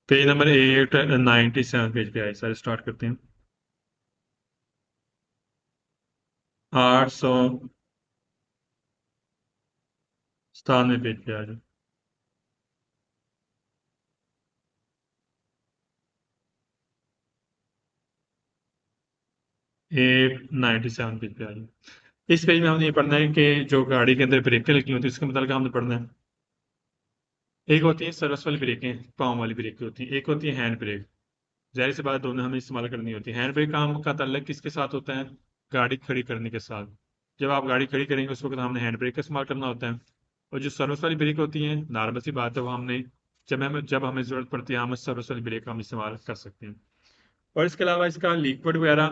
Page number 897 page पे आए sir, start करते हैं। 897 पेज पे आ जाओ। 897 पेज पे आ जाओ। इस पेज में हमने ये पढ़ना है कि जो गाड़ी के अंदर ब्रेकें लगी होती है उसके मतलब हमने पढ़ना है। एक होती है सर्वस वाली ब्रेकें, पाँव वाली ब्रेकें होती हैं। एक होती है हैंड ब्रेक। जाहिर सी बात, दोनों हमें इस्तेमाल करनी होती है। हैंड ब्रेक काम का ताल्लुक किसके साथ होता है? गाड़ी खड़ी करने के साथ। जब आप गाड़ी खड़ी करेंगे उस वक्त हमने हैंड ब्रेक का इस्तेमाल करना होता है। और जो सर्विस वाली ब्रेक होती है, नॉर्मल सी बात है, वो हमने जब हमें जरूरत पड़ती है हम सर्विस वाली ब्रेक का हम इस्तेमाल कर सकते हैं। और इसके अलावा इसका लिक्विड वगैरह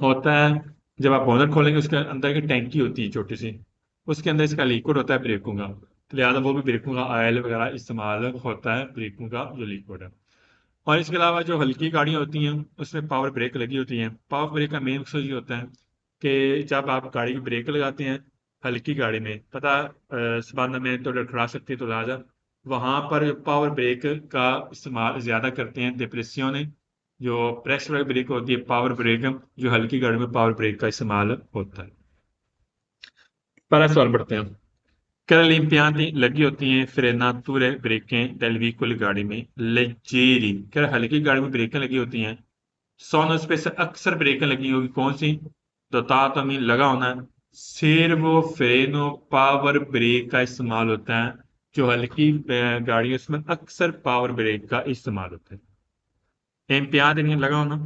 होता है। जब आप बोनट खोलेंगे उसके अंदर की टैंकी होती है छोटी सी, उसके अंदर इसका लिक्विड होता है ब्रेकों का। तो लिहाजा वो भी ब्रेकों का ऑयल वगैरह इस्तेमाल होता है, ब्रेकों का जो लिक्विड है। और इसके अलावा जो हल्की गाड़ियां होती हैं उसमें पावर ब्रेक लगी होती हैं। पावर ब्रेक का मेन मकसद ये होता है कि जब आप गाड़ी की ब्रेक लगाते हैं हल्की गाड़ी में, पता सबाना में तो लड़खड़ा सकती है, तो लिहाजा वहां पर पावर ब्रेक का इस्तेमाल ज्यादा करते हैं डिप्रेसियों ने। जो प्रेस ब्रेक होती है, पावर ब्रेक, जो हल्की गाड़ी में पावर ब्रेक का इस्तेमाल होता है। पहला सवाल पढ़ते हैं। Che le impianti लगी होती हैं फ्रेनातुरे ब्रेकें del veicolo गाड़ी में लेजेरी, क्या हल्की गाड़ी में ब्रेकें लगी होती हैं। सोनो पे से अक्सर ब्रेकें लगी होगी कौन सी? दोतातो में लगा होना है। सेर्वो फ्रेनो पावर ब्रेक का इस्तेमाल होता है। जो हल्की गाड़ी है उसमें अक्सर पावर ब्रेक का इस्तेमाल होता है। इम्पियांत नहीं लगा होना।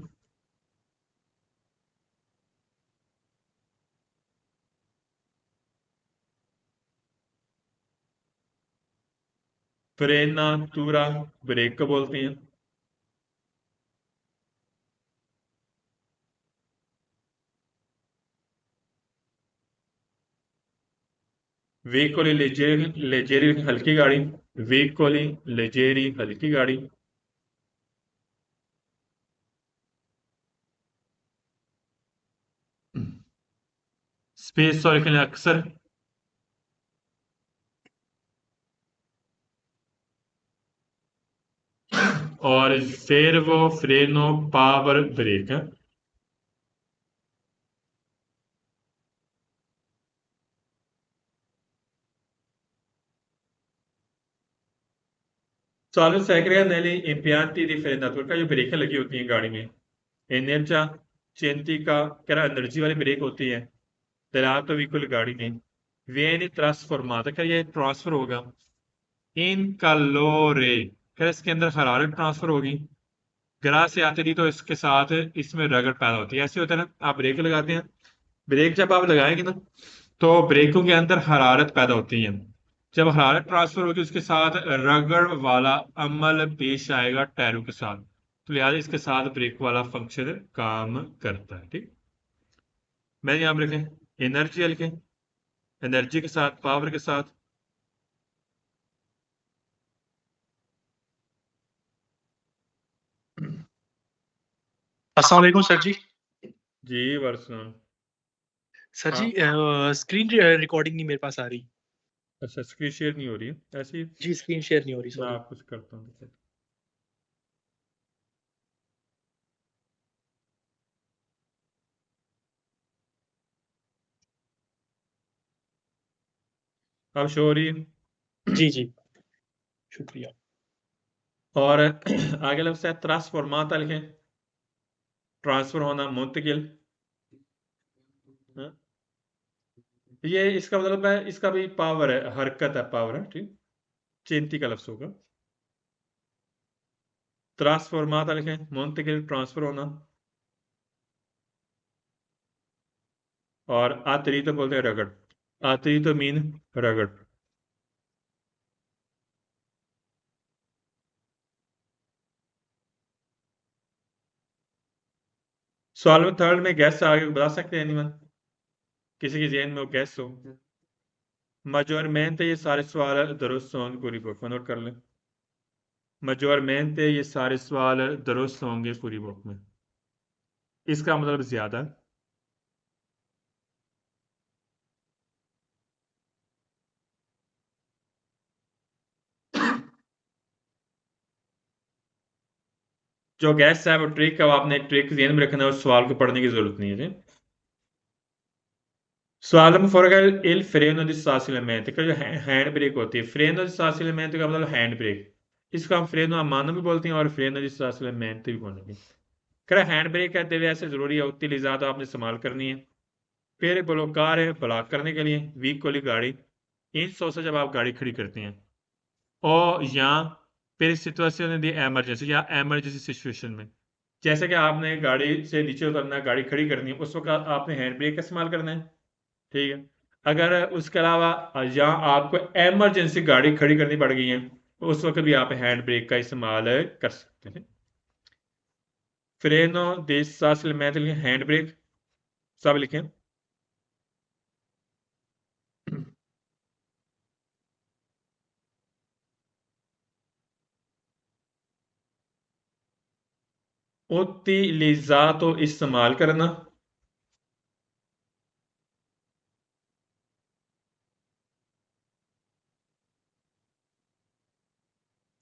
फ्रेनातुरा ब्रेक को बोलते हैं। वेहिकोली लेजेरी, लेजेरी हल्की गाड़ी। वेहिकोली लेजेरी हल्की गाड़ी। स्पेस और के लिए अक्सर। और फिर वो फ्रेनो पावर ब्रेक है। Sono secre negli impianti di frenatura, जो ब्रेकें लगी होती हैं गाड़ी में। एनर्जा चेंती का क्या एनर्जी वाली ब्रेक होती है दलातो व्हीकल गाड़ी में। viene trasformata, क्या ये ट्रांसफर होगा इन कैलोरे, क्या इसके अंदर हरारत ट्रांसफर होगी। ग्रास से आती थी तो इसके साथ इसमें रगड़ पैदा होती है। ऐसे होता है ना, आप ब्रेक लगाते हैं, ब्रेक जब आप लगाएंगे ना तो ब्रेकों के अंदर हरारत पैदा होती है। जब हरारत ट्रांसफर होगी उसके साथ रगड़ वाला अमल पेश आएगा टायरों के साथ। तो लिहाजा इसके साथ ब्रेक वाला फंक्शन काम करता है। ठीक, मैं यहाँ पर लिखें एनर्जी लिखें, एनर्जी के साथ पावर के साथ। अस्सलाम वालेकुम सर जी। जी वर्षन। सर जी हाँ। स्क्रीन रिकॉर्डिंग नहीं मेरे पास आ रही। अच्छा, स्क्रीन शेयर नहीं हो रही है ऐसी। जी स्क्रीन शेयर नहीं हो रही, मैं सॉरी। आप कुछ करता हूँ। अब शो हो रही है। जी जी, शुक्रिया। और आगे लफ्ज़ है ट्रांसफॉर्माता लिखें, ट्रांसफर होना मुंतकिल। हाँ? ये इसका मतलब है, इसका भी पावर है, हरकत है, पावर है। ठीक, चिंती का लफ्ज़ होगा। ट्रांसफॉर्माता लिखें, मुंतकिल, ट्रांसफर होना। और आतरी तो बोलते हैं रगड़। आतरी तो मीन रगड़। सवाल में थर्ड में गैस आगे बता सकते हैं एनीवन, किसी के ज़हन में वो गैस हो। मेजरमेंट, ये सारे सवाल दुरुस्त होंगे, पूरी बुक में नोट कर लें। मेजरमेंट, ये सारे सवाल दुरुस्त होंगे पूरी बुक में। इसका मतलब ज्यादा। जो गैस है वो ट्रिक है, वो आपने एक ट्रिक ध्यान में रखना है, उस सवाल को पढ़ने की जरूरत नहीं है जी। सवाल में for il freno di stacionamento का जो हैंड ब्रेक होती है, फ्रेनो di stacionamento का मतलब हैंड ब्रेक, इसको हम फ्रेनो a mano भी बोलते हैं और फ्रेनो di stacionamento भी बोलेंगे। कह हैंड ब्रेक कहते हुए ऐसे जरूरी है utilizzata आपने इस्तेमाल करनी है। फिर ब्लॉकार है ब्लॉक करने के लिए, वीक वाली गाड़ी, इन सौ से जब आप गाड़ी खड़ी करती हैं, और या फिर सिचुएशन दी एमरजेंसी या एमरजेंसी सिचुएशन में, जैसे कि आपने गाड़ी से नीचे उतरना है, गाड़ी खड़ी करनी है, उस वक्त आपने हैंड ब्रेक का इस्तेमाल करना है, ठीक है। अगर उसके अलावा या आपको एमरजेंसी गाड़ी खड़ी करनी पड़ गई है, तो उस वक्त भी आप हैंड ब्रेक का इस्तेमाल कर सकते हैं। फ्रेनो देश हैंड ब्रेक सब लिखें। उतिलिज़ातो इस्तेमाल करना,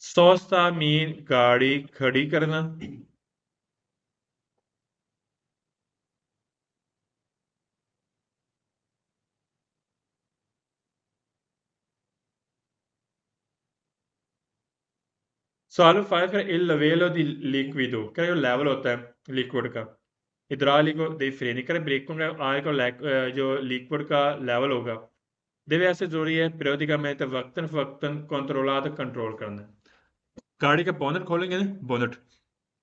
सोस्ता मीन गाड़ी खड़ी करना, सॉल्व फायर कर il livello di liquido क्या जो लेवल होता है लिक्विड का, इdraulico dei freni कर ब्रेकों का आय का जो लिक्विड का लेवल होगा, deve essere जरूरी है periodicamente वक्तन फवक्तन controllato कंट्रोल करना। गाड़ी का बोनट खोलेंगे ना, बोनट,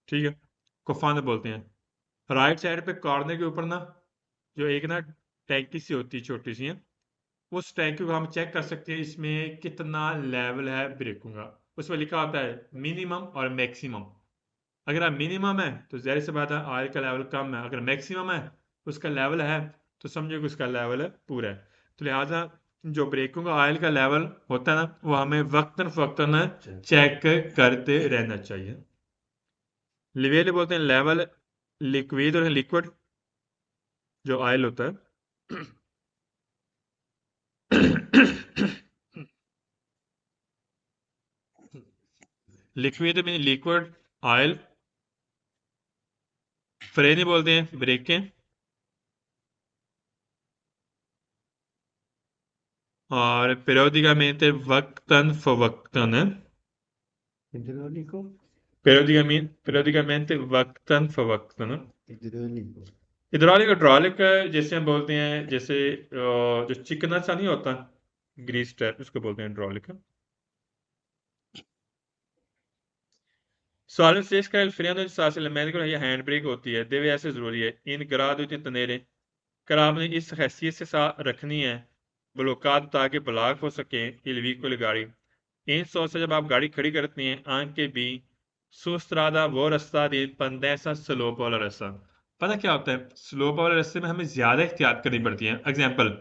ठीक है, को फानर बोलते हैं। राइट साइड पे कॉर्नर के ऊपर ना जो एक ना टैंकी सी होती है छोटी सी है, उस टैंकी को हम चेक कर सकते हैं इसमें कितना लेवल है ब्रेकों का। उसमें लिखा होता है मिनिमम और मैक्सिमम। अगर आप मिनिमम है तो ज़ाहिर सी बात है ऑयल का लेवल कम है, अगर मैक्सिमम है उसका लेवल है तो समझो कि उसका लेवल है पूरा है। तो लिहाजा जो ब्रेकों का ऑयल का लेवल होता है ना, वो हमें वक्तन फवक्तन चेक करते रहना चाहिए। लिवेल बोलते हैं लेवल, लिक्विड और लिक्विड जो ऑयल होता है। लिक्विड में लिक्विड ऑयल, फ्रेनी बोलते हैं ब्रेकें, और periodicamente वक्तन फवक्तन, Idraulico? periodicamente वक्तन फवक्तन। Idraulico. हिद्रॉलिक हाइड्रोलिक जैसे हम बोलते हैं, जैसे जो चिकना सा नहीं होता ग्रीस टाइप, उसको बोलते हैं हाइड्रोलिक। सॉलिड स्टेज का il freno di stacionamento ये हैंड ब्रेक होती है, देवे ऐसे जरूरी है इन grado di tenere, कर आपने इस हैसियत से साथ रखनी है ब्लॉकात ताकि ब्लॉक हो सके il veicolo गाड़ी। इन सोच से जब आप गाड़ी खड़ी करती हैं आंख के भी सुस्त्रादा वो रास्ता दी पंदेसा स्लोप वाला रास्ता। पता क्या होता है, स्लोप वाले रास्ते में हमें ज्यादा एहतियात करनी पड़ती है। एग्जाम्पल,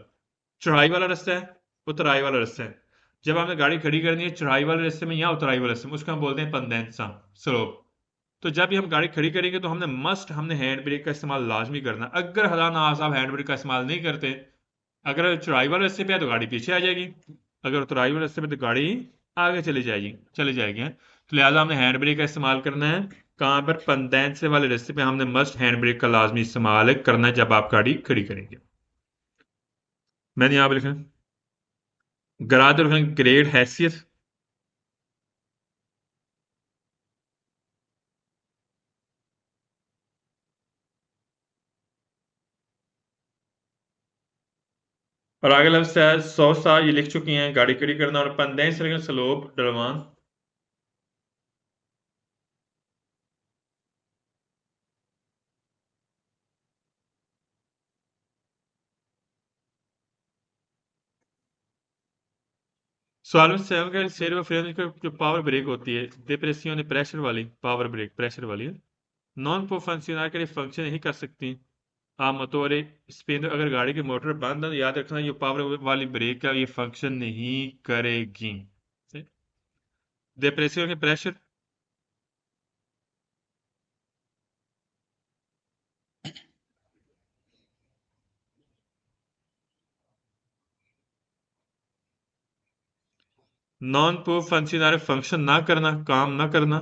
चढ़ाई वाला रास्ता है, उतराई वाला रास्ता है, जब आपने गाड़ी खड़ी करनी है चढ़ाई वाले रास्ते में या उतराई वाले रास्ते में, उसको हम बोलते हैं पंदेसा स्लोप। तो जब भी हम गाड़ी खड़ी करेंगे तो हमने हैंड ब्रेक का इस्तेमाल लाजमी करना। अगर हला ना आप हैंड ब्रेक का इस्तेमाल नहीं करते, अगर चढ़ाई वाले रास्ते पे है तो गाड़ी पीछे आ जाएगी, अगर उतराई वाले रास्ते पे तो गाड़ी आगे चली जाएगी हैं। तो लिहाजा हमने हैंड ब्रेक का इस्तेमाल करना है कहाँ पर, पंदेंसे वाले रास्ते पे हमने मस्ट हैंड ब्रेक का लाजमी इस्तेमाल करना है जब आप गाड़ी खड़ी करेंगे। मैंने यहाँ पे लिखा ग्राद और ग्रेड हैसियत, और आगे लफ्ज है 100 ये लिख चुकी हैं गाड़ी खड़ी करना, और पंदेंस स्लोप डलवान। सवाल में सेवन का शेर व फ्रेम का जो पावर ब्रेक होती है, डिप्रेसियों प्रेशर वाली पावर ब्रेक, प्रेशर वाली है, नॉन को फंक्शनर के लिए फंक्शन नहीं कर सकती। आप मतोरे स्पिन, अगर गाड़ी की मोटर बंद है तो याद रखना ये पावर वाली ब्रेक का ये फंक्शन नहीं करेगी। डिप्रेसियों के प्रेशर, नॉन को फंक्शनर फंक्शन ना करना, काम ना करना।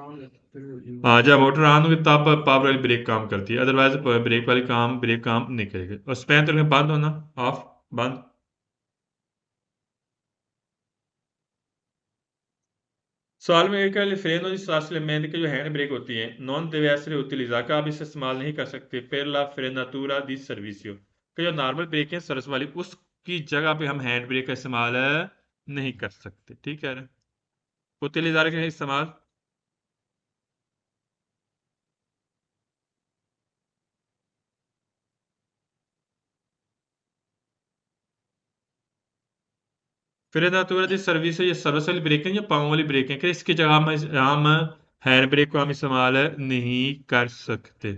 हाँ, जब मोटर ऑन होगी तब पावर वाली ब्रेक काम करती है, अदरवाइज ब्रेक काम नहीं करेगी। और स्पैन तो बंद होना, ऑफ, बंद। सवाल में एक है, फ्रेनो di stacionamento के जो हैंड ब्रेक होती है नॉन deve essere utilizzata, आप इसे इस्तेमाल नहीं कर सकते per la frenatura di servizio, कि जो नॉर्मल ब्रेक है सर्विस वाली उसकी जगह पे हम हैंड ब्रेक का इस्तेमाल नहीं कर सकते। ठीक है, utilizzare का इस्तेमाल। frenatura di servizio ये सर्विस वाली ब्रेक है या पाँव वाली ब्रेक है, कि इसकी जगह हम हैंड ब्रेक को हम इस्तेमाल नहीं कर सकते।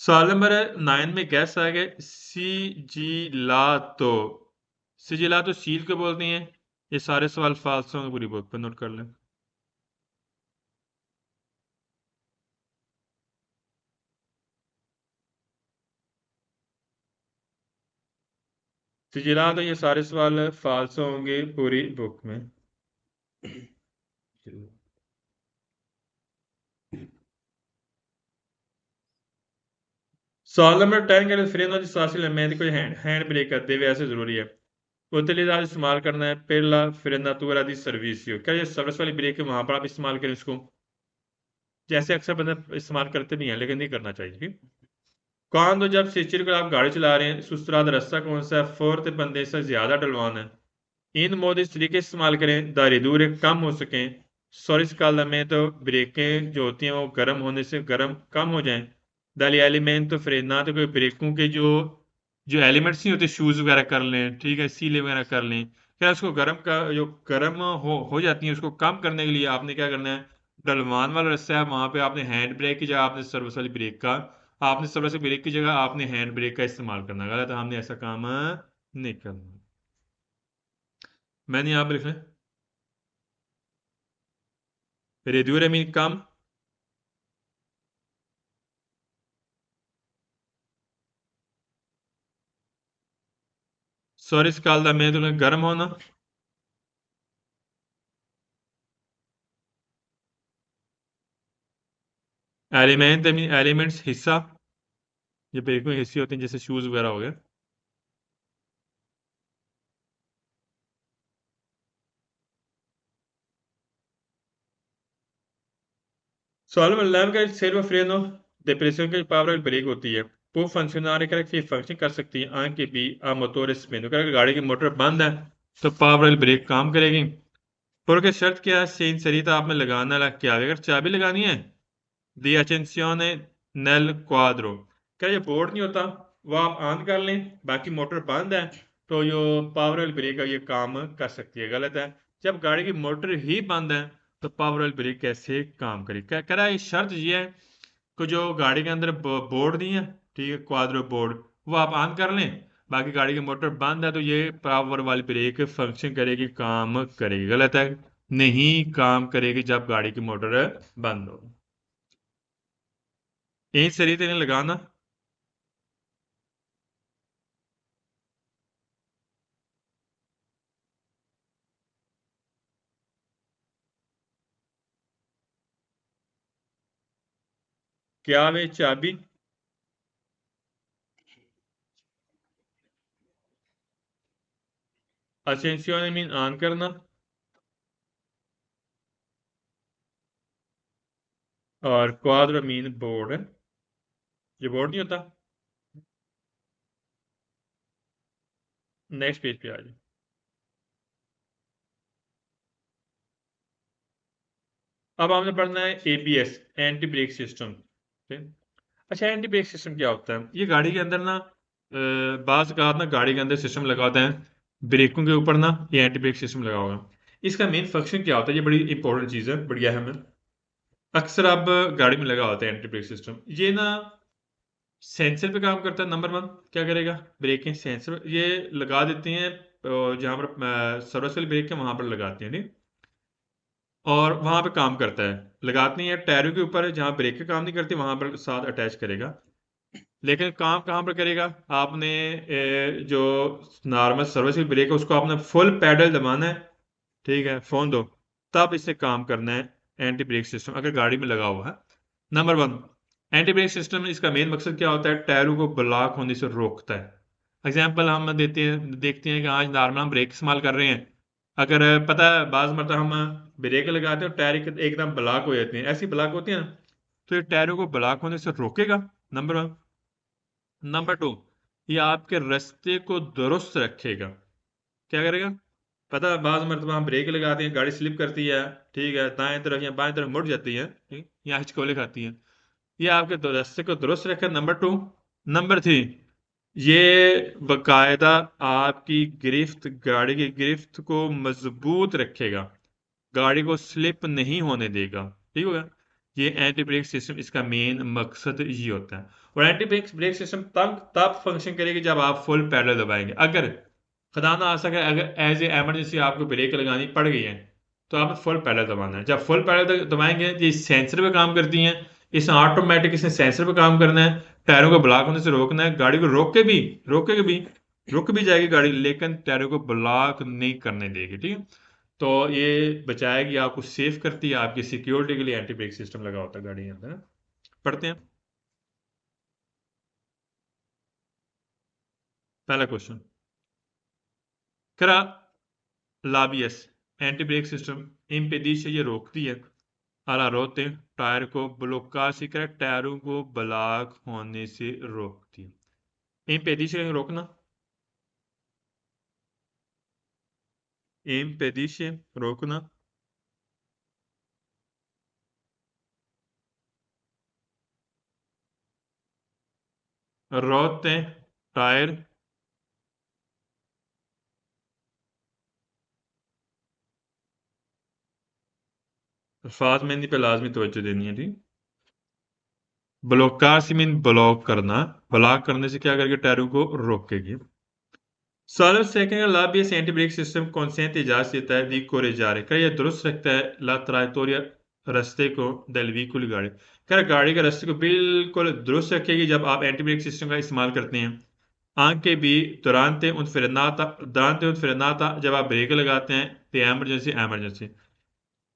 सवाल नंबर 9 में गैस आ गए, सिजिलातो। सिजिलातो सील को बोलते हैं। ये सारे सवाल फाल्स होंगे, पूरी बुक पर नोट कर लें। सिजिलातो ये सारे सवाल फाल्स होंगे पूरी बुक में। सवाल नंबर 10 के लिए फ्रेनो di stacionamento कोई हैंड ब्रेक करते हुए ऐसे जरूरी है, उतलीदार इस्तेमाल करना है पहला फ्रेनातुरा di servizio, क्या ये सर्विस वाली ब्रेक है, वहां पर आप इस्तेमाल करें इसको, जैसे अक्सर बंदे इस्तेमाल करते नहीं है लेकिन नहीं करना चाहिए। कौन तो जब सिचर को आप गाड़ी चला रहे हैं, सुस्तराद रास्ता कौन सा है, फोर्थ बंदे से ज्यादा डलवाना है, इन मोड इस तरीके इस्तेमाल करें दारी दूर कम हो सकें। सॉरी काल में तो ब्रेकें जो होती हैं वो गर्म होने से गर्म कम हो जाएं। दाली एलिमेंट तो फ्रेना तो कोई ब्रेकों के जो जो एलिमेंट्स नहीं होते, शूज वगैरह कर लें, ठीक है, सीले वगैरह कर लें, क्या उसको गर्म का जो गर्म हो जाती है उसको कम करने के लिए आपने क्या करना है, डलवान वाला रास्ता है वहां पे आपने हैंड ब्रेक की जगह आपने सर्विस वाली ब्रेक का, आपने सर्विस वाली ब्रेक की जगह आपने हैंड ब्रेक का इस्तेमाल करना, गलत है, हमने ऐसा काम नहीं करना। मैंने यहाँ पर लिखा रेड्यूरे मीन कम, सॉरी काल में तो गर्म होना, एलिमेंट मीन एलिमेंट्स हिस्सा, ये ब्रेक में हिस्से होते हैं जैसे शूज वगैरह हो गए। सॉल्व लैम्प का सेल्फ फ्रेनो डिप्रेशन की पावर ब्रेक होती है, वो फंक्शनरी करके फंक्शन कर सकती है आंख के भी आ मोटर स्पिन, अगर गाड़ी की मोटर बंद है तो पावर ब्रेक काम करेगी। और क्या शर्त क्या है, सेन सरिता आप में लगाना लग क्या अगर चाबी लगानी है, दी अटेंशियोने नेल क्वाड्रो, क्या ये बोर्ड नहीं होता वो आप ऑन कर लें, बाकी मोटर बंद है तो यो पावर ब्रेक ये काम कर सकती है, गलत है। जब गाड़ी की मोटर ही बंद है तो पावर ब्रेक कैसे काम करेगी, क्या कह रहा है, शर्त ये है कि जो गाड़ी के अंदर बोर्ड नहीं है, ठीक है, क्वाड्रो बोर्ड, वो आप ऑन कर लें, बाकी गाड़ी की मोटर बंद है तो ये पावर वाली ब्रेक फंक्शन करेगी, काम करेगी, गलत है, नहीं काम करेगी जब गाड़ी की मोटर बंद हो। यही सही तेने लगाना। क्या वे चाबी, असेंसियोन मीन ऑन करना, और क्वाड्रो मीन बोर्ड, ये बोर्ड नहीं होता। नेक्स्ट पेज पे आ जाए। अब हमने पढ़ना है एबीएस, एंटी ब्रेक सिस्टम। अच्छा, एंटी ब्रेक सिस्टम क्या होता है, ये गाड़ी के अंदर ना बाज़ औक़ात ना गाड़ी के अंदर सिस्टम लगा होता है ब्रेकों के ऊपर ना, ये एंटी ब्रेक सिस्टम लगा होगा। इसका मेन फंक्शन क्या होता है, ये बड़ी इंपॉर्टेंट चीज़ है, बढ़िया है। हमें अक्सर अब गाड़ी में लगा होता है एंटी ब्रेक सिस्टम, ये ना सेंसर पे काम करता है। नंबर वन क्या करेगा, ब्रेकें सेंसर ये लगा देते हैं, जहाँ पर सर्विस वाली ब्रेक है वहां पर लगाते हैं, नहीं, और वहां पे काम करता है, लगाते हैं टायरों के ऊपर जहाँ ब्रेकें काम नहीं करती वहां पर साथ अटैच करेगा। लेकिन काम कहाँ पर करेगा? आपने जो नॉर्मल सर्विस ब्रेक है उसको आपने फुल पैडल दबाना है, ठीक है, फोन दो, तब इससे काम करना है एंटी ब्रेक सिस्टम अगर गाड़ी में लगा हुआ है। Number one, anti brake system इसका मेन मकसद क्या होता है? टायरों को ब्लॉक होने से रोकता है। एग्जाम्पल हम देखते हैं कि आज नॉर्मल हम ब्रेक इस्तेमाल कर रहे हैं, अगर पता है बाज मरतबा हम ब्रेक लगाते हैं और टायर एकदम ब्लॉक हो जाते हैं, ऐसी ब्लॉक होती है ना, तो ये टायरों को ब्लॉक होने से रोकेगा, नंबर वन। नंबर टू, ये आपके रास्ते को दुरुस्त रखेगा। क्या करेगा? पता है बाज मरतबा हम ब्रेक लगाते हैं, गाड़ी स्लिप करती है, ठीक है, दाएं तरफ या बाएं तरफ मुड़ जाती है, ठीक, या हिचकोले खाती है। ये आपके रास्ते को दुरुस्त रखेगा, नंबर टू। नंबर थ्री, ये बकायदा आपकी गिरफ्त, गाड़ी की गिरफ्त को मजबूत रखेगा, गाड़ी को स्लिप नहीं होने देगा, ठीक होगा। ये एंटी ब्रेक सिस्टम इसका मेन मकसद ये होता है। और एंटी ब्रेक ब्रेक सिस्टम तब तब फंक्शन करेगी जब आप फुल पैडल दबाएंगे। अगर खुदा ना आ सके, अगर एज ए एमरजेंसी आपको ब्रेक लगानी पड़ गई है, तो आपने फुल पैडल दबाना है। जब फुल पैडल दबाएंगे, ये सेंसर पे काम करती हैं, इसमें ऑटोमेटिक इसने सेंसर पे काम करना है, टायरों को ब्लॉक होने से रोकना है, गाड़ी को रोकेगी भी रुक भी जाएगी गाड़ी, लेकिन टायरों को ब्लॉक नहीं करने देगी, ठीक है। तो ये बचाएगी, आपको सेफ करती है, आपकी सिक्योरिटी के लिए एंटी ब्रेक सिस्टम लगा होता है गाड़ी के अंदर। पढ़ते हैं पहला क्वेश्चन। करा लाबियस एंटी ब्रेक सिस्टम impedisce, ये रोकती है, अला रोते टायर को ब्लोकासी कर, टायरों को ब्लॉक होने से रोकती है। impedisce रोकना, impedisce रोकना, रोते टायर, अल्फाज में इन पे लाजमी तवज्जो देनी है, ठीक। ब्लोकासी मीन ब्लॉक करना, ब्लॉक करने से क्या करके टायरों को रोकेगी। Salvo second la ABS anti brake system consente इजाजत देता है दी correggiare, क्या यह दुरुस्त रखता है ला traiettoria, रास्ते को del veicolo गाड़ी, क्या गाड़ी का रास्ते को बिल्कुल दुरुस्त रखेगी जब आप एंटी ब्रेक सिस्टम का इस्तेमाल करते हैं। anche भी durante un frenata, जब आप ब्रेक लगाते हैं, तो एमरजेंसी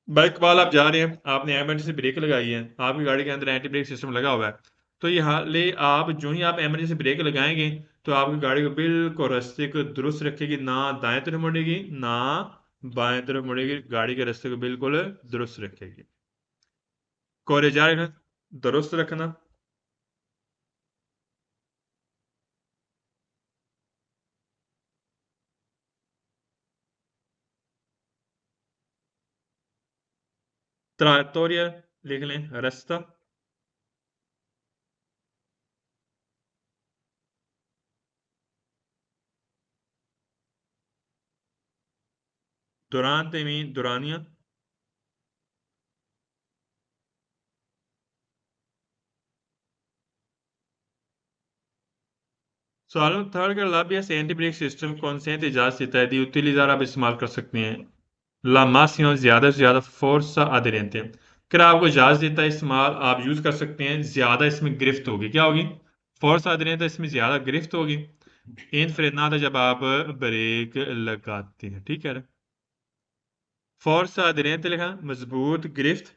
बाइक वाल आप जा रहे हैं, आपने एमरजेंसी ब्रेक लगाई है, आपकी गाड़ी के अंदर एंटी ब्रेक सिस्टम लगा हुआ है, तो ये हाले आप जो ही आप एमरजेंसी ब्रेक लगाएंगे, तो आपकी गाड़ी को बिल्कुल रास्ते को दुरुस्त रखेगी, ना दाएं तरफ मुड़ेगी ना बाएं तरफ मुड़ेगी, गाड़ी के रास्ते को बिल्कुल दुरुस्त रखेगी। कोरेजार दुरुस्त रखना, ट्राटोरिया लिख लें, रास्ता। दुरानते मीन दुरानिया। सवालों थर्ड का लाभ या एंटी ब्रेक सिस्टम कौन से इजाजत देता है दी utilizar, आप इस्तेमाल कर सकते हैं ला मासियों, ज्यादा से ज्यादा फोर्सा आधेरेंते हैं, अगर आपको इजाजत देता है इस्तेमाल, आप यूज कर सकते हैं, ज्यादा इसमें गिरफ्त होगी, क्या होगी? फोर्स आधेरेंते, इसमें ज्यादा गिरफ्त होगी। इन फ्रेनाता, जब आप ब्रेक लगाते हैं, ठीक है। फोर्स आधेरेंते लिखा, मजबूत गिरफ्त,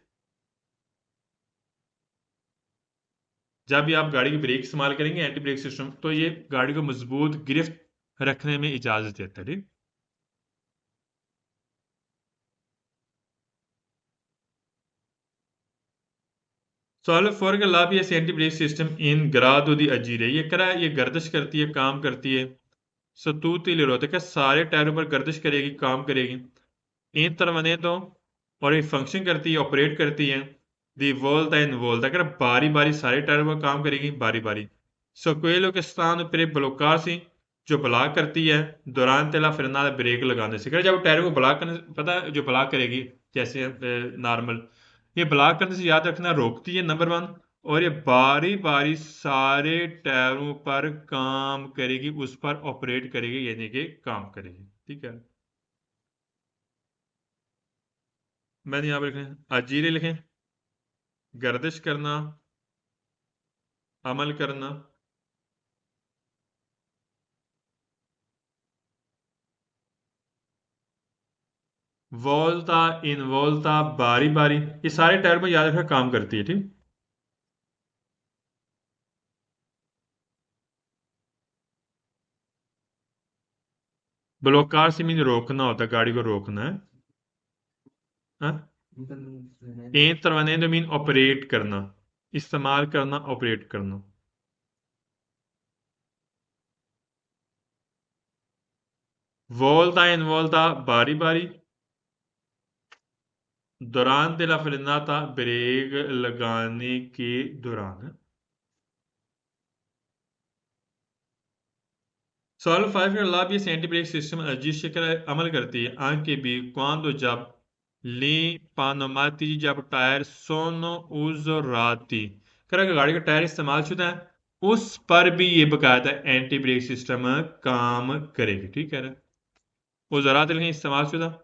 जब भी आप गाड़ी की ब्रेक इस्तेमाल करेंगे एंटी ब्रेक सिस्टम, तो ये गाड़ी को मजबूत गिरफ्त रखने में इजाजत देता है, ठीक। सॉल्व फॉर का लाभ ये एंटी ब्रेक सिस्टम इन ग्रादो दी अजीरे, ये करा ये गर्दिश करती है, काम करती है, सतूती ले रोते, क्या सारे टायरों पर गर्दिश करेगी, काम करेगी। इन तरह तो, और ये फंक्शन करती है, ऑपरेट करती है, दी वोल्टा इन वोल्टा, अगर बारी बारी सारे टायरों पर काम करेगी, बारी बारी। सो के स्थान पर ब्लॉकासी, जो ब्लॉक करती है, दौरान तेला फिरना ब्रेक लगाने से, जब टायरों को ब्लॉक करने, पता है जो ब्लॉक करेगी, जैसे नॉर्मल, ये ब्लॉक करने से याद रखना रोकती है, नंबर वन। और ये बारी बारी सारे टायरों पर काम करेगी, उस पर ऑपरेट करेगी, यानी कि काम करेगी, ठीक है। मैंने यहाँ पर लिखे अजीरे लिखें, गर्दिश करना, अमल करना, वोल्टा, इनवोल्टा, बारी बारी, ये सारे टर्म याद रखकर काम करती है, ठीक। ब्लॉकार से मीन रोकना होता है, गाड़ी को रोकना है। हाँ? इंटरवेनेंट मीन ऑपरेट करना, इस्तेमाल करना, ऑपरेट करना। वोल्टा इनवोल्टा, बारी बारी। durante la frenata, ब्रेक लगाने के दौरान। सॉल्व 5 का लाभ, ये एंटी ब्रेक सिस्टम जिस शक्ल अमल करती है anche भी quando जब ली पानोमाती जब टायर सोनो उजराती करा गाड़ी का टायर इस्तेमाल शुदा है उस पर भी ये बकायदा एंटी ब्रेक सिस्टम काम करेगी, ठीक है। उजरात लिखें इस्तेमाल शुदा।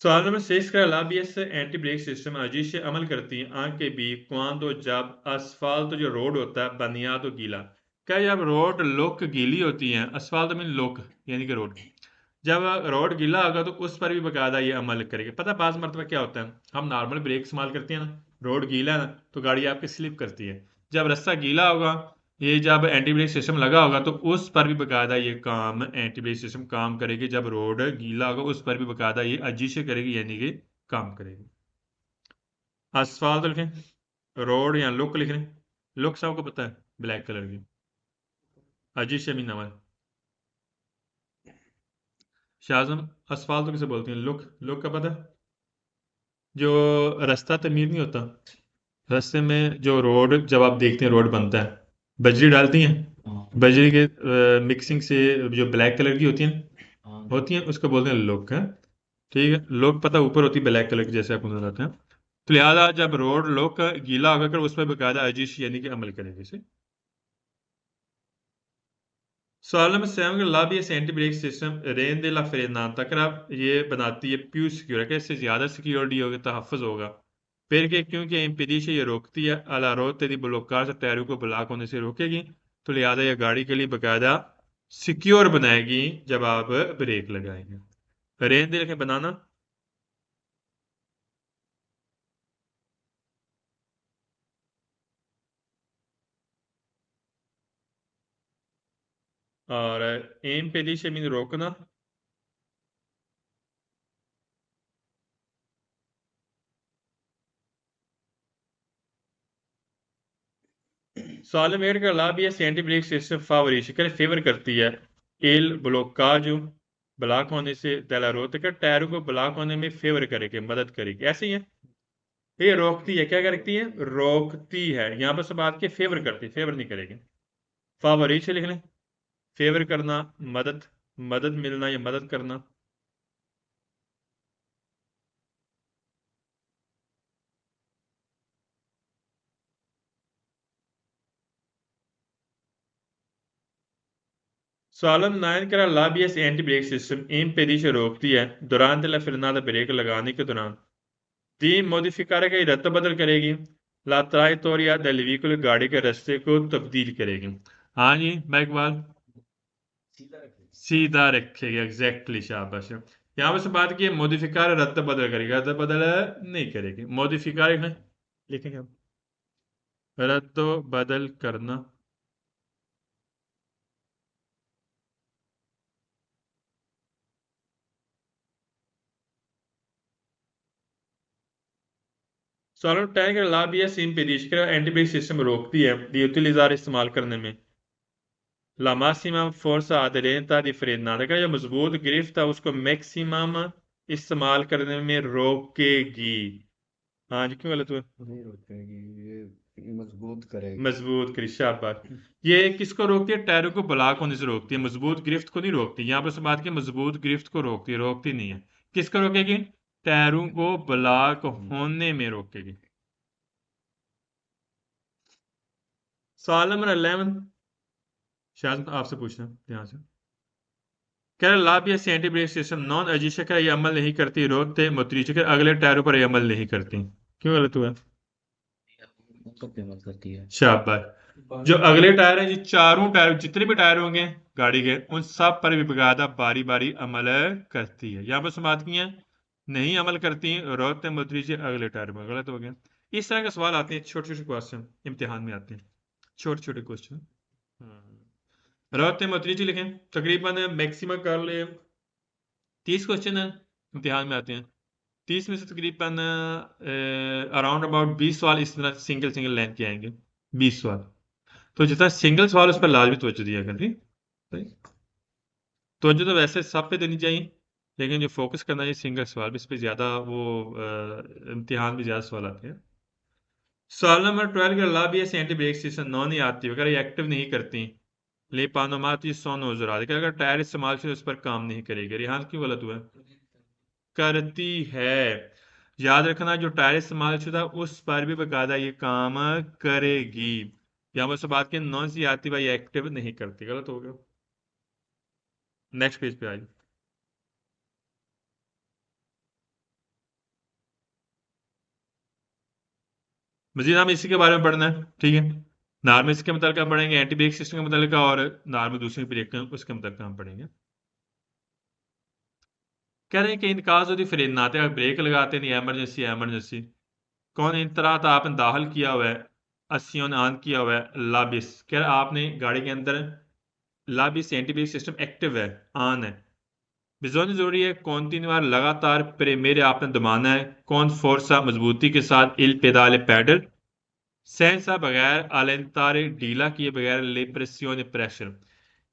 सवाल नंबर 6 का लाभ, ये एंटी ब्रेक सिस्टम अजीज से अमल करती है आंख के भी क्वांदो जब असफाल्ट जो रोड होता है बनियाद गीला। क्या जब रोड लोक गीली होती है, असफाल्ट मीन लोक यानी कि रोड, जब रोड गीला होगा तो उस पर भी बकायदा ये अमल करेगा। पता बाज मरतबा क्या होता है, हम नॉर्मल ब्रेक इस्तेमाल करते हैं ना, रोड गीला है ना तो गाड़ी आपकी स्लिप करती है। जब रास्ता गीला होगा, ये जब एंटी ब्रेक सिस्टम लगा होगा तो उस पर भी बकायदा ये काम एंटी ब्रेक सिस्टम काम करेगी। जब रोड गीला होगा उस पर भी बकायदा ये अजिश करेगी यानी कि काम करेगी। असफाल्ट लिखें, रोड या लुक लिख रहे हैं, लुक सबको पता है ब्लैक कलर की, अजिश भी नाम है। शाहजम, असफाल्ट तो किसे बोलते हैं, लुक, लुक का पता है, जो रास्ता तमीर नहीं होता, रास्ते में जो रोड जब आप देखते हैं रोड बनता है, बजरी डालती हैं, बजरी के मिक्सिंग से जो ब्लैक कलर की होती हैं उसको बोलते हैं लोक है, ठीक है। लोक पता ऊपर होती है ब्लैक कलर की जैसे आप नजर आते हैं। तो लिहाजा जब रोड लोक गीला होगा कर उस पर बकायदा अजिश यानी कि अमल करेंगे इसे। सवाल नंबर 7 का लाभ, ये एंटी ब्रेक सिस्टम रेन दे ला फ्रेनाता कर आप ये बनाती है प्यू सिक्योर है, इससे ज्यादा सिक्योरिटी होगी, तहफ़्फ़ुज़ होगा। फिर के क्योंकि इम्पीडिश ये रोकती है अला रोते दी ब्लोकार से टायरों को ब्लॉक होने से रोकेगी, तो लिहाजा यह गाड़ी के लिए बकायदा सिक्योर बनाएगी जब आप ब्रेक लगाएंगे। रेन दे लिखें बनाना, और इम्पीडिश मीन रोकना। सॉलिड का लाभ, ये एंटी ब्रेक सिस्टम फेवर करती है एल ब्लोकाजो ब्लॉक होने से दलारोत कर टायरों को ब्लॉक होने में फेवर करेगी, मदद करेगी, ऐसे ही है। ये रोकती है, क्या करती है, रोकती है, यहाँ पर सब बात के फेवर करती है, फेवर नहीं करेगी। फावरिश लिख लें, फेवर करना, मदद, मदद मिलना या मदद करना। सॉलम 9 का लाभ, ये एंटी ब्रेक सिस्टम इन पेरी से रोकती है दौरान दला फिरना ब्रेक लगाने के दौरान दी मॉडिफिकार का रद्द बदल करेगी, लात्राई तौर या दलवीकुल गाड़ी के रास्ते को तब्दील करेगी। हाँ जी मैं इकबाल, सीधा रखेगी, एग्जैक्टली, शाबाश। यहाँ पर से बात की मॉडिफिकार रद्द बदल करेगी, रद्द बदल नहीं करेगी, मॉडिफिकार लिखेंगे हम, रद्द बदल करना। सॉलम टैग का लाभ यह सिम पेरिश का एंटी ब्रेक सिस्टम रोकती है दी यूटिलिजार इस्तेमाल करने में। La massima forza aderente di frenata का जो मजबूत गिरफ्त है उसको मैक्सिमम इस्तेमाल करने में रोकेगी। हाँ जी, क्यों गलत हुआ, नहीं रोकेगी, ये मजबूत करेगी। मजबूत करी, शाबाश। ये किसको रोकती है, टायरों को ब्लॉक होने से रोकती है, मजबूत गिरफ्त को नहीं रोकती। यहाँ पर से बात की मजबूत गिरफ्त को रोकती है, रोकती नहीं है। किसको रोकेगी, टायरों को ब्लॉक होने में रोकेगी। सवाल नंबर 11, शायद आपसे पूछना ध्यान से। कह रहा लाभ या एंटी ब्रेक सिस्टम नॉन अजीशा का ये अमल नहीं करती, रोकते मोतरीचे के अगले टायरों पर ये अमल नहीं करती। क्यों गलत हुआ? सब पे मत करती है। शाबाश। जो अगले टायर है, ये चारों टायर, जितने भी टायर होंगे गाड़ी के, उन सब पर भी बकायदा बारी बारी अमल करती है। यहाँ पर समाप्त की है, नहीं अमल करती, रोकते मोतरीचे अगले टायर पर। गलत हो गया। इस तरह के सवाल आते हैं, छोटे छोटे क्वेश्चन इम्तिहान में आते हैं, छोटे छोटे क्वेश्चन। रोकते मोतरीचे लिखें, तकरीबन मैक्सिमम कर ले 30 क्वेश्चन है इम्तिहान में आते हैं। 30 में से तकरीबन अराउंड अबाउट 20 सवाल इस तरह सिंगल सिंगल लाइन के आएंगे, 20 सवाल। तो जितना सिंगल सवाल उस पर लाजमी तवज्जो दिया करें। ठीक, तवज्जो तो वैसे सब पे देनी चाहिए, लेकिन जो फोकस करना है सिंगल सवाल पे, इस पर ज़्यादा वो इम्तिहान में ज़्यादा सवाल आते हैं। सवाल नंबर 12 का लाभ ये एंटी ब्रेक सिस्टम नॉन ही आती है, अगर ये एक्टिव नहीं करती, ले पानोमाती सोन नजर आती, अगर टायर इस्तेमाल से उस पर काम नहीं करेगी। रिहान क्यों गलत हुआ? करती है। याद रखना, जो टायर इस्तेमाल शुदा उस पर भी बकायदा ये काम करेगी। यहाँ पर सब बात की नॉन सी आती भाई एक्टिव नहीं करती। गलत हो गया। नेक्स्ट पेज पे आइए। मजीद हम इसी के बारे में पढ़ना है, ठीक है। नॉर्मल इसके मतलब पढ़ेंगे, एंटी ब्रेक सिस्टम के मतलब, और नॉर्मल दूसरी ब्रेक उसके मतलब हम पढ़ेंगे। कह रहे हैं कि इनका जो फ्रेन आते हैं, ब्रेक लगाते नहीं, एमरजेंसी एमरजेंसी कौन इन तरह था आपने दाखिल किया हुआ है, अस्सियों ऑन किया हुआ है लाबिस। कह रहा आपने गाड़ी के अंदर लाबिस एंटी ब्रेक सिस्टम एक्टिव है, ऑन है, बिजोन जरूरी है, कौन 3 बार लगातार प्रेमेरे आपने दबाना है, कौन फोर्सा मजबूती के साथ इल पेदाल पैडल, सेंसा बगैर अलंतारे ढीला किए बगैर ले प्रेसियोन प्रेशर।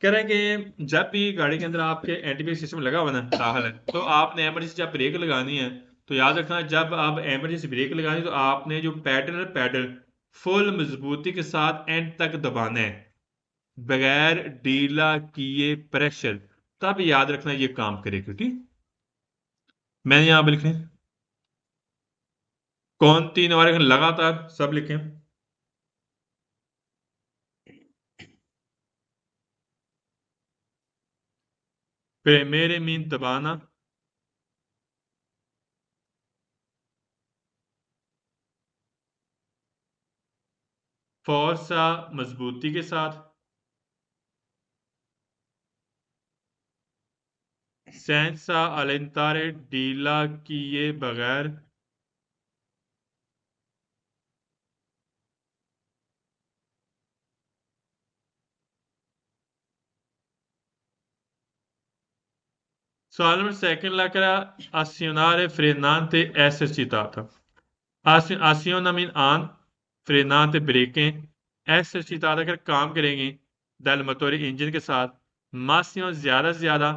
कह रहे हैं कि जब भी गाड़ी के अंदर आपके एंटी ब्रेक सिस्टम लगा हुआ ना दाखिल है, तो आपने एमरजेंसी जब ब्रेक लगानी है, तो याद रखना जब आप एमरजेंसी ब्रेक लगानी है, तो आपने जो पैडल है पैडल फुल मजबूती के साथ एंड तक दबाना है, बगैर ढीला किए प्रेशर। तब याद रखना ये काम करेगा। ठीक, मैंने यहां पर लिखे कौन 3 बार लगातार सब लिखे। मेरे मीन दबाना, फोर्सा मजबूती के साथ, सेंसा अलंतारे ढीला किए बगैर, सवाल नंबर सेकंड लग रहा azionare frenante esercitata। aziona mean on, frenante ब्रेकें, esercitata अगर काम करेंगी दल मोटोरी इंजन के साथ, मासियों ज्यादा से ज्यादा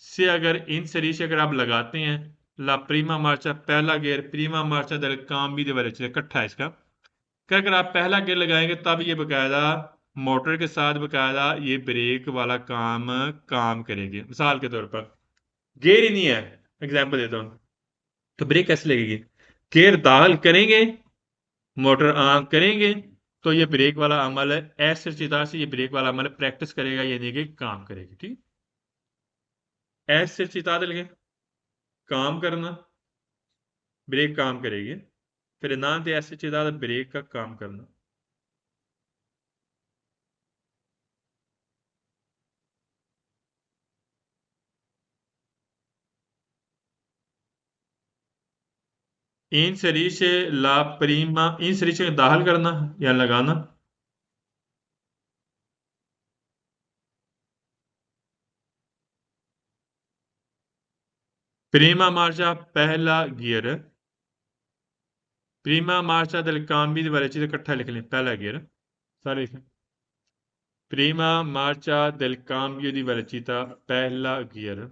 से अगर इन सरी से अगर आप लगाते हैं, ला प्रीमा मार्चा पहला गियर, प्रीमा मार्चा दल काम भी दे इकट्ठा है इसका। क्या अगर आप पहला गियर लगाएंगे तब ये बकायदा मोटर के साथ बकायदा ये ब्रेक वाला काम काम करेगी। मिसाल के तौर पर गियर ही नहीं है, एग्जाम्पल देता हूं, तो ब्रेक कैसे लगेगी? गियर दाखिल करेंगे, मोटर ऑन करेंगे, तो ये ब्रेक वाला अमल है, ऐसे चिता से ये ब्रेक वाला अमल प्रैक्टिस करेगा, यानी कि काम करेगी। ठीक, ऐसे चिता लगे काम करना, ब्रेक काम करेगी, फिर ना दे ऐसे चिता ब्रेक का काम करना। इन सरी से ला प्रीमा, इन सरी से दाखिल करना या लगाना, प्रीमा मार्चा पहला गियर, प्रीमा मार्चा del cambio वाले चीज इकट्ठा लिख लें, पहला गियर सारे लिखें। प्रीमा मार्चा del cambio di velocità पहला गियर।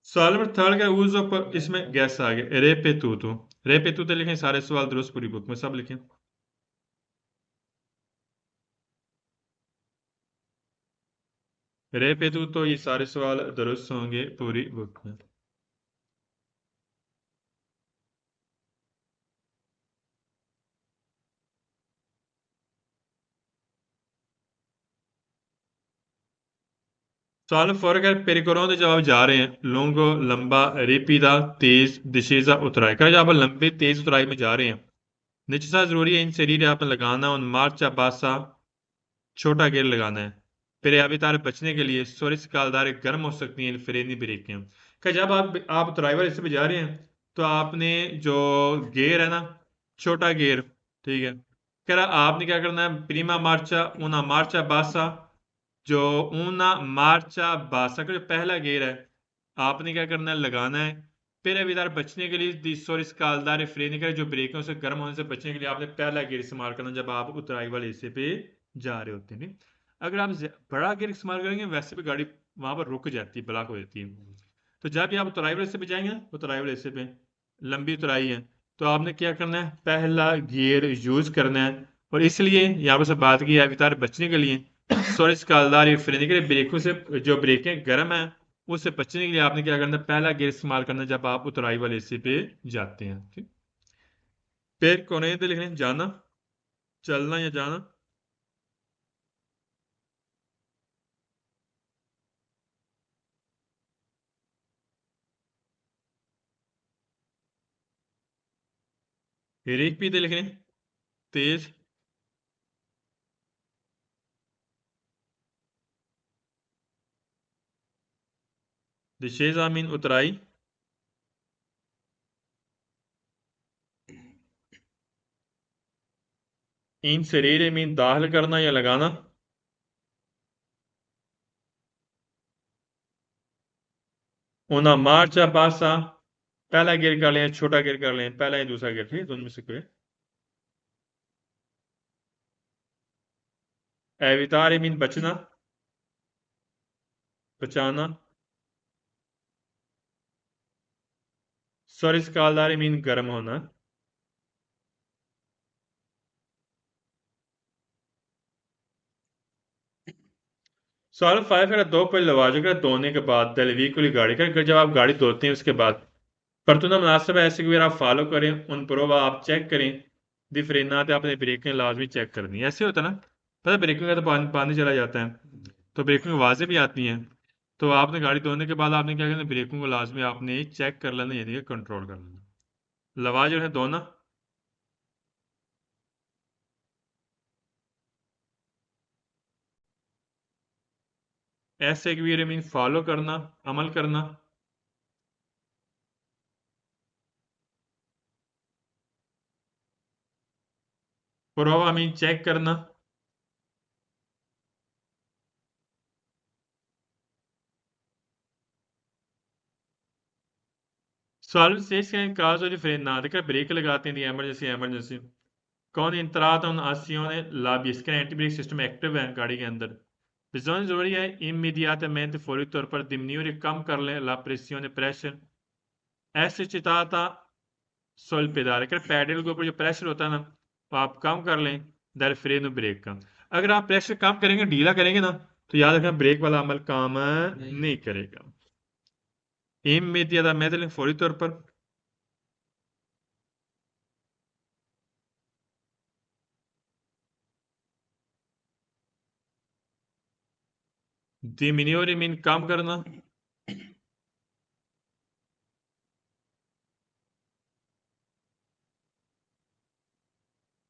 सवाल नंबर थर्ड का यूज ऑफ, इसमें गैस आ गया रेपेतूतो, रेपेतूतो लिखें, सारे सवाल दुरुस्त पूरी बुक में सब लिखें। रेपेतूतो ये सारे सवाल दुरुस्त होंगे पूरी बुक में। Sağlı forker pericolo'da जब जा रहे हैं lungo लंबा रेपीदा तेज discesa उतराई कर जब आप लंबे तेज उतराई में जा रहे हैं निश्चित जरूरी है inserire आपने लगाना और marcia bassa छोटा गियर लगाना है फिर आवितार बचने के लिए सोरिस कालदारें गर्म हो सकती हैं फ्रेनी ब्रेकें क्या जब आप ड्राइवर इससे पे जा रहे हैं तो आपने जो गियर है ना छोटा गियर ठीक है कह रहा आपने क्या करना है प्रीमा मार्चा ऊना मार्चा बासा जो ऊना मार्चा बासा का जो पहला गियर है आपने क्या करना है लगाना है फिर अविदार बचने के लिए सोरिस कालदार फ्रेनी का जो ब्रेक है उसे गर्म होने से बचने के लिए आपने पहला गियर इस्तेमाल करना जब आप उतराई वाले हिस्से पे जा रहे होते हैं अगर आप बड़ा गियर इस्तेमाल करेंगे वैसे भी गाड़ी वहां पर रुक जाती है ब्लॉक हो जाती है तो जब भी आप उतराई वाले हिस्से पे जाएंगे उतराई वाले हिस्से पे लंबी उतराई है तो आपने क्या करना है पहला गियर यूज करना है और इसलिए यहाँ पर से बात की अवितार बचने के लिए सॉरी कालदार या फ्रेनी के लिए ब्रेकों से जो ब्रेकें गर्म है उससे बचने के लिए आपने क्या करना है पहला गियर इस्तेमाल करना है जब आप उतराई वाले हिस्से पे जाते हैं ठीक फिर कौन लिख रहे हैं जाना चलना या जाना फिर एक भी लिख रहे हैं तेज discesa मीन उतराई inserire मीन दाखिल करना या लगाना una marcia passa पहला गियर कर लें छोटा गियर कर लें पहला या दूसरा गियर ठीक दोनों में से कोई evitare मीन बचना बचाना surriscaldare मीन गर्म होना सवाल 5 का दो पर लवाजो का धोने के बाद दलवीकुली गाड़ी का जब आप गाड़ी धोते हैं उसके बाद परतुना मुनासिब ऐसे कि आप फॉलो करें उन प्रोवा आप चेक करें दी फ्रेनाते आपने ब्रेकें लाजमी चेक करनी है ऐसे होता ना पता ब्रेकिंग का तो पानी चला जाता है तो ब्रेकिंग आवाज़ें भी आती हैं तो आपने गाड़ी धोने के बाद आपने क्या करना ब्रेकिंग को लाजमी आपने चेक कर लेना यानी कि कंट्रोल कर लेना लवाज जो है धोना ऐसे भी मीन फॉलो करना अमल करना प्रोवा मीन चेक करना सॉल्व स्टेज के caso di frenata che brake लगाते हैं दी इमरजेंसी कौन इंतरात उन azione लाभ इसका एंटी ब्रेक सिस्टम एक्टिव है गाड़ी के अंदर bisogna जरूरी है immediatamente फौरी तौर पर diminuire कम कर लें la pressione pressure ऐसे चिताता sul pedale कर पैडल के ऊपर जो प्रेशर होता है ना वो आप कम कर लें दर फ्रेन ब्रेक का अगर आप प्रेशर कम करेंगे ढीला करेंगे ना तो याद रखना ब्रेक वाला अमल काम नहीं करेगा immediatamente फौरी तौर पर diminuire मीन कम करना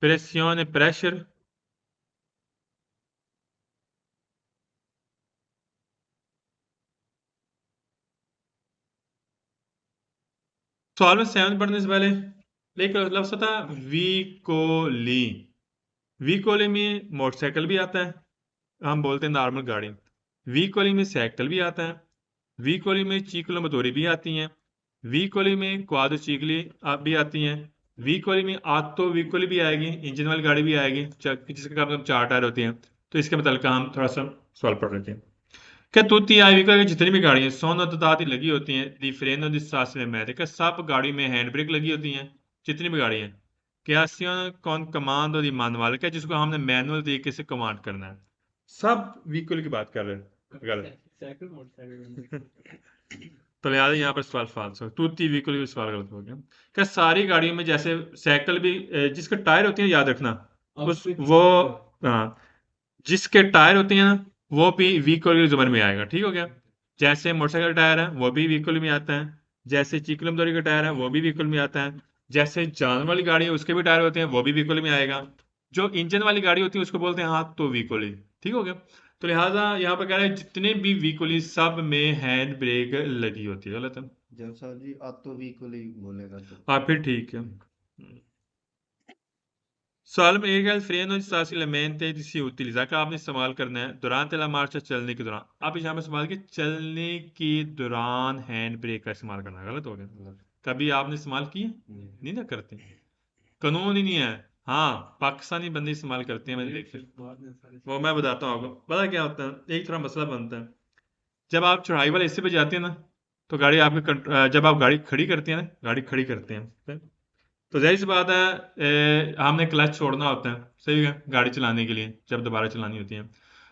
pressione pressure सॉल्व 7 पढ़ने से पहले लेकिन लफ्ज़ था वीकोली वीकोली में मोटरसाइकिल भी आता है हम बोलते हैं नॉर्मल गाड़ी वीकोली में साइकिल भी आता है वीकोली में चीकलो मदोरी भी आती हैं वीकोली में क्वादो चीकली भी आती हैं वीकोली में आतो वीकोली भी आएगी इंजन वाली गाड़ी भी आएगी जिसके काम मतलब 4 टायर होते हैं तो इसके मतलब हम थोड़ा सा सवाल पढ़ लेते हैं क्या तुती आई व्हीकल की जितनी भी गाड़ियां सोनो दादी लगी होती हैं दी फ्रेनो दी सास में मैं देखा सब गाड़ी में हैंड ब्रेक लगी होती हैं जितनी भी गाड़ियां क्या कौन कमांड और मानुअल क्या जिसको हमने मैनुअल तरीके से कमांड करना है सब व्हीकल की बात कर रहे हैं गलत तो लिहाजा यहाँ पर सवाल फाल्स हो तुती व्हीकल की सवाल गलत हो गया क्या सारी गाड़ियों में जैसे साइकिल भी जिसके टायर होते हैं याद रखना उस वो हाँ जिसके टायर होते हैं ना वो भी व्हीकल ज़ुमर में आएगा, ठीक हो गया। जैसे मोटरसाइकिल का टायर है वो भी व्हीकल में आता है, जैसे चीकलम दौरी का टायर है वो भी व्हीकल में आता है, जैसे जानवर वाली गाड़ी है उसके भी टायर होते हैं वो भी व्हीकल में आएगा। जो इंजन वाली गाड़ी होती है उसको बोलते हैं हाथ तो व्हीकल ही, ठीक हो गया। तो लिहाजा यहाँ पर कह रहे हैं जितने भी व्हीकल सब में हैंड ब्रेक लगी होती है। गलत है? जब सर जी ऑटो व्हीकल ही बोलेगा तो हाँ फिर ठीक है। सवाल में एक फ्रेन और सासी एलिमेंट है जिसे utiliza का आपने इस्तेमाल करना है दुरान तेला मार्च चलने के दौरान। आप यहाँ पे इस्तेमाल किया चलने के दौरान हैंड ब्रेक का इस्तेमाल करना, गलत हो गया। गलत। कभी आपने इस्तेमाल किया? नहीं। नहीं ना करते, कानून ही नहीं है। हाँ पाकिस्तानी बंदे इस्तेमाल करते हैं, मैंने देखे। वो मैं बताता हूँ आपको, पता क्या होता है, एक थोड़ा मसला बनता है। जब आप चढ़ाई वाले हिस्से पे जाते हैं ना, तो गाड़ी आपके जब आप गाड़ी खड़ी करते हैं ना, गाड़ी खड़ी करते हैं तो जाहिर सी बात है हमने क्लच छोड़ना होता है, सही है, गाड़ी चलाने के लिए जब दोबारा चलानी होती है।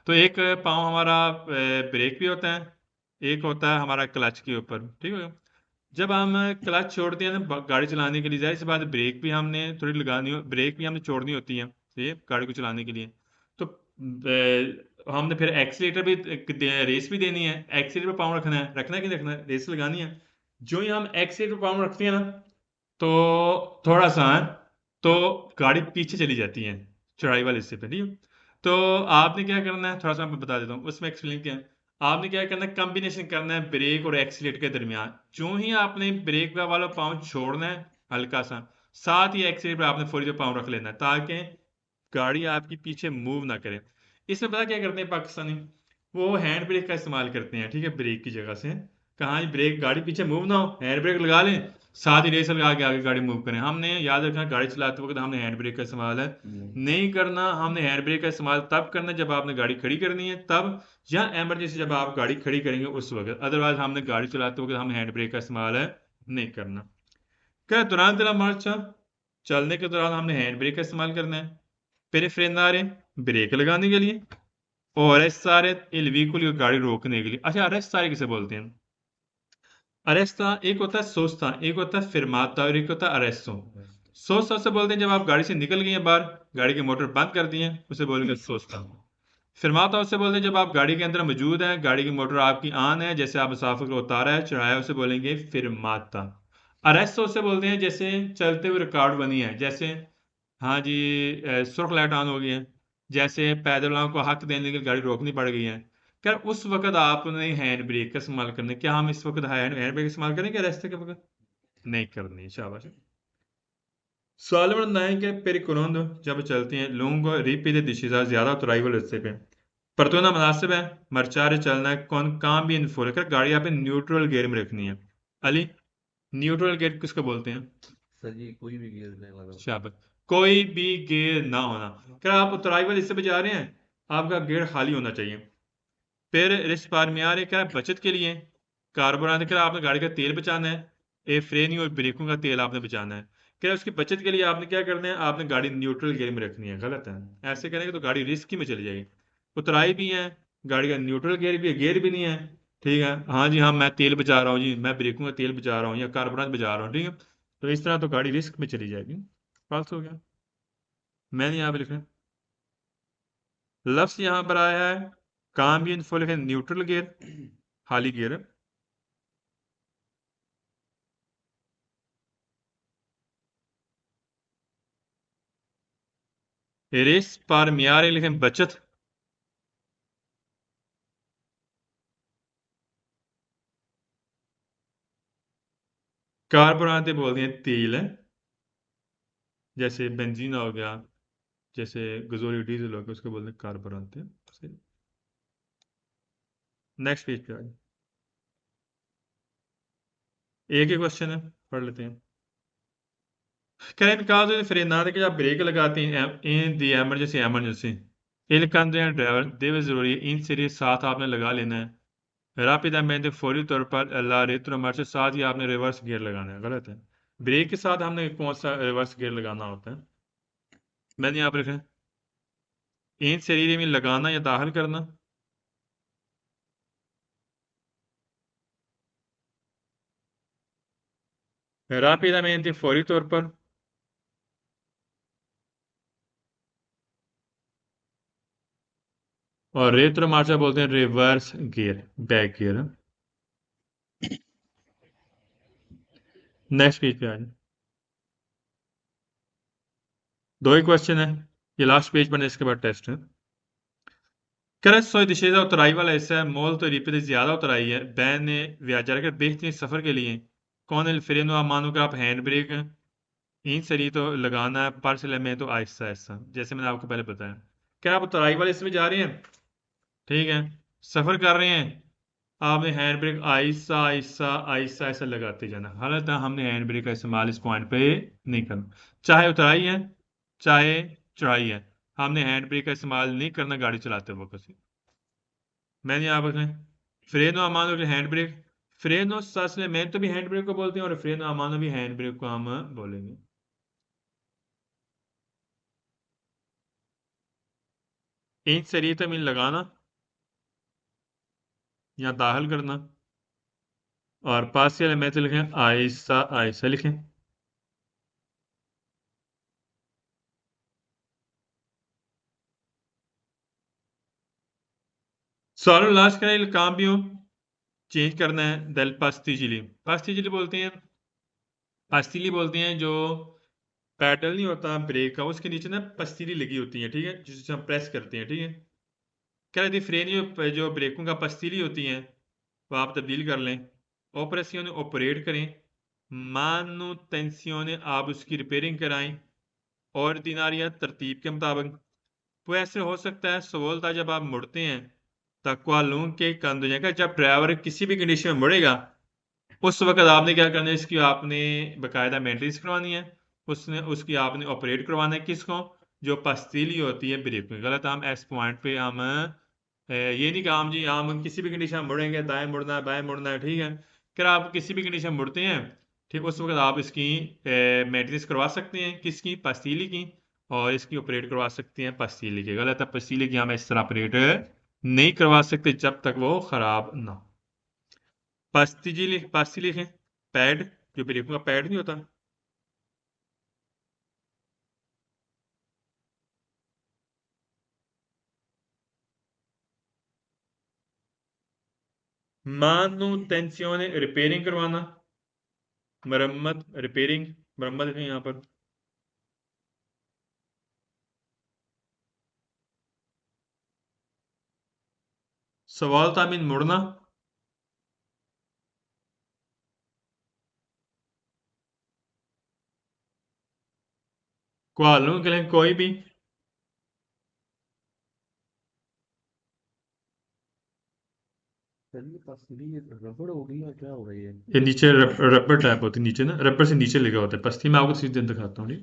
तो एक पाँव हमारा ब्रेक भी होता है, एक होता है हमारा क्लच के ऊपर, ठीक है। जब हम क्लच छोड़ते हैं ना गाड़ी चलाने के लिए, जाहिर सी बात है ब्रेक भी हमने थोड़ी लगानी हो, ब्रेक भी हमने छोड़नी होती है ये गाड़ी को चलाने के लिए। तो हमने फिर एक्सीलेटर भी रेस भी देनी है, एक्सीलेटर पे पाँव रखना है कि रखना है, रेस लगानी है। जो ही हम एक्सीलेटर पे पाँव रखते हैं ना, तो थोड़ा सा है तो गाड़ी पीछे चली जाती है चढ़ाई वाले हिस्से पे, ठीक है। तो आपने क्या करना है, थोड़ा सा मैं बता देता हूँ उसमें एक्सप्लेन किया है। आपने क्या करना है, कॉम्बिनेशन करना है ब्रेक और एक्सीलेटर के दरमियान। जो ही आपने ब्रेक का वाला पाँव छोड़ना है हल्का सा, साथ ही एक्सीलेटर पे आपने फौरी से पाँव रख लेना है ताकि गाड़ी आपकी पीछे मूव ना करे। इसमें पता क्या करते हैं पाकिस्तानी, वो हैंड ब्रेक का इस्तेमाल करते हैं, ठीक है, ब्रेक की जगह से। कहाँ ब्रेक गाड़ी पीछे मूव ना हो, हैंड ब्रेक लगा लें, साथ ही रेस लगा के आगे गाड़ी मूव करें। हमने याद रखना गाड़ी चलाते वक्त हमने हैंड ब्रेक का इस्तेमाल है नहीं करना। हमने हैंड ब्रेक का इस्तेमाल तब करना जब आपने गाड़ी खड़ी करनी है तब, या एमरजेंसी जब आप गाड़ी खड़ी करेंगे उस वक्त। अदरवाइज हमने गाड़ी चलाते वक्त हम हैंड ब्रेक का इस्तेमाल है नहीं करना। क्या दुरान तेरा मार्च चलने के दौरान हमने हैंड ब्रेक का इस्तेमाल करना है, फिर फ्रेनारे ब्रेक लगाने के लिए, और अरेस्टारे इल व्हीकल गाड़ी रोकने के लिए। अच्छा अरेस्टारे किसे बोलते हैं? अरेस्टा एक होता है सोस्ता, एक होता है फिरमाता और एक होता है अरेस्टो। सोस्ता से बोलते हैं जब आप गाड़ी से निकल गए हैं बाहर, गाड़ी की मोटर बंद कर दी है, उसे बोलेंगे सोस्ता। फिरमाता उसे बोलते हैं जब आप गाड़ी के अंदर मौजूद हैं, गाड़ी की मोटर आपकी ऑन है, जैसे आप मुसाफिर को उतारा है चढ़ाया, उसे बोलेंगे फिरमाता। अरेस्टो उसे बोलते हैं जैसे चलते हुए रिकॉर्ड बनी है, जैसे हाँ जी सुर्ख लाइट ऑन हो गई है, जैसे पैदल वालों को हक देने के लिए गाड़ी रोकनी पड़ गई है। क्या उस वक्त आपने हैंड ब्रेक का इस्तेमाल करना है? क्या हम इस वक्त हैंड ब्रेक इस्तेमाल करेंगे रास्ते के वक्त? नहीं करनी, शाबाश। सवाल नंबर 9 के पेरिकोलोंदो जब चलते हैं lungo ripide discesa ज्यादा उतराई वाले हिस्से पे परतोना मुनासिब है मरचारे चलना है कौन काम भी इनफोल कर गाड़ी आपने न्यूट्रल गियर में रखनी है। अली न्यूट्रल गियर किसको बोलते हैं? सर जी कोई भी गियर नहीं लगा। शाबाश, कोई भी गियर ना होना। क्या आप उतराई वाले हिस्से पे जा रहे हैं, आपका गियर खाली होना चाहिए। फिर रिस्क पार में आ रहे क्या बचत के लिए कार्बोरेटर, क्या आपने गाड़ी का तेल बचाना है, ए फ्रेन और ब्रेकों का तेल आपने बचाना है। क्या उसकी बचत के लिए आपने क्या करना है, आपने गाड़ी न्यूट्रल गियर में रखनी है। गलत है, ऐसे करेंगे तो गाड़ी रिस्क में चली जाएगी। उतराई भी है, गाड़ी का न्यूट्रल गियर भी है, गियर भी नहीं है, ठीक है, हाँ जी हाँ मैं तेल बचा रहा हूँ जी, मैं ब्रेकों का तेल बचा रहा हूँ या कार्बोरेटर बचा रहा हूँ, ठीक है। तो इस तरह तो गाड़ी रिस्क में चली जाएगी। फालतू हो गया। मैंने यहाँ पे लिखा लफ्स यहाँ पर आया है काम भी इन्फो लिखे न्यूट्रल गियर खाली गियर है। रेस पर म्यार है लेकिन बचत कार्बोरेटर बोलते हैं तेल है, जैसे बेंजीन हो गया, जैसे गजोली डीजल हो गया, उसको बोलते हैं कार्बोरेटर। नेक्स्ट पेज पे आइए, एक ही क्वेश्चन है, पढ़ लेते हैं। कह रहे हैं caso di frenare कि आप ब्रेक लगाते हैं in the emergency emergency il candidate driver देवे जरूरी है इन सीरीज साथ आपने लगा लेना है। रापिडamente फौरी तौर पर ला रेट्रोमार्च साथ ही आपने रिवर्स गियर लगाना है। गलत है, ब्रेक के साथ हमने कौन सा रिवर्स गियर लगाना होता है? मैंने यहाँ पर लिखा है इन शरीर में लगाना या दाखिल करना। रापिडamente फौरी तौर पर, और रेट्रो मार्चा बोलते हैं reverse gear, back gear. Next page पे आ जाए। दो ही क्वेश्चन है, ये लास्ट पेज बने, इसके बाद टेस्ट है। Adesso è discesa utaraivale è molto ripete ज़्यादा उतराई है। बैन ने viaggiare कर बेहतरीन सफ़र के लिए कौन il freno a mano का आप हैंड ब्रेक इन सरी तो लगाना है, पार्सल में तो आहिस्ता आहिस्ता, जैसे मैंने आपको पहले बताया। क्या आप उतराई वाले इसमें जा रहे हैं, ठीक है, सफ़र कर रहे हैं, आपने हैंड ब्रेक आहिस्ता आहिस्ता आहिस्ता आहिस्ता लगाते जाना। हालांकि हमने हैंड ब्रेक का इस्तेमाल इस पॉइंट पे नहीं करना, चाहे उतराई है चाहे चढ़ाई है, हमने हैंड ब्रेक का इस्तेमाल नहीं करना गाड़ी चलाते वक्त। मैंने यहाँ पर फ्रेनो अमानो के हैंड ब्रेक, फ्रेनो सासले मैं तो भी हैंड ब्रेक को बोलते हैं और फ्रेनो अमानो भी हैंड ब्रेक को हम बोलेंगे। इन सरीता में लगाना या दाखिल करना, और पास वाले में तो लिखें आहिस्ता आहिस्ता लिखें। सवाल लास्ट का काम भी हो चेंज करना है। दल पास्तिजिली, पास्तिजिली बोलते हैं, पास्तिली बोलते हैं जो पैडल नहीं होता ब्रेक का, उसके नीचे ना पस्तीली लगी होती है, ठीक है, जिसे हम प्रेस करते हैं, ठीक है। कह रहे थे फ्रेन जो ब्रेकों का पस्तीली होती हैं वो आप तब्दील कर लें। ऑपरेशन ऑपरेट करें, मानुटेंसियों आप उसकी रिपेयरिंग कराएं, और दिनारिया तरतीब के मुताबिक। वो ऐसे हो सकता है सवोलता जब आप मुड़ते हैं तक्वालूं के कंध हो जाएगा, जब ड्राइवर किसी भी कंडीशन में मुड़ेगा उस वक्त आपने क्या करना है, इसकी आपने बाकायदा मेंटेनेंस करवानी है, उसकी आपने ऑपरेट करवाना है। किसको, जो पस्तीली होती है ब्रेक में। गलत हम एस पॉइंट पे हम ये नहीं कहा हम जी हम किसी भी कंडीशन में मुड़ेंगे, दाएं मुड़ना है बाएं मुड़ना है, ठीक है। अगर आप किसी भी कंडीशन में मुड़ते हैं, ठीक, उस वक्त आप इसकी मेंटेनेंस करवा सकते हैं, किसकी, पस्तीली की, और इसकी ऑपरेट करवा सकते हैं पस्तीली की। गलत है, पस्तीली की हम इस तरह ऑपरेट नहीं करवा सकते जब तक वो ख़राब ना हो। पास्ती लिखें, पैड, जो ब्रेकों का पैड नहीं होता, मानुटेंसियोने रिपेयरिंग करवाना, मरम्मत रिपेयरिंग, मरम्मत लिखें यहाँ पर। सवाल तामीन मुड़ना, क्वालूं के लिए कोई भी, सर ये पसली रबड़ हो गई या क्या हो गई है? ये नीचे रबर टाइप होती है, नीचे ना रबर से नीचे लगा होता है पस्ती। मैं आपको सीधे दिखाता हूँ।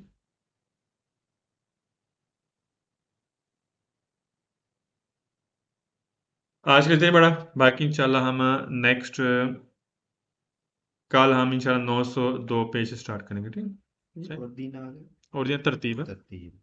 आज के दिन बड़ा, बाकी इंशाल्लाह हम नेक्स्ट कल हम इंशाल्लाह 902 पेज से स्टार्ट करेंगे, ठीक है। और दिन आ गए और ये तरतीब है। तरतीब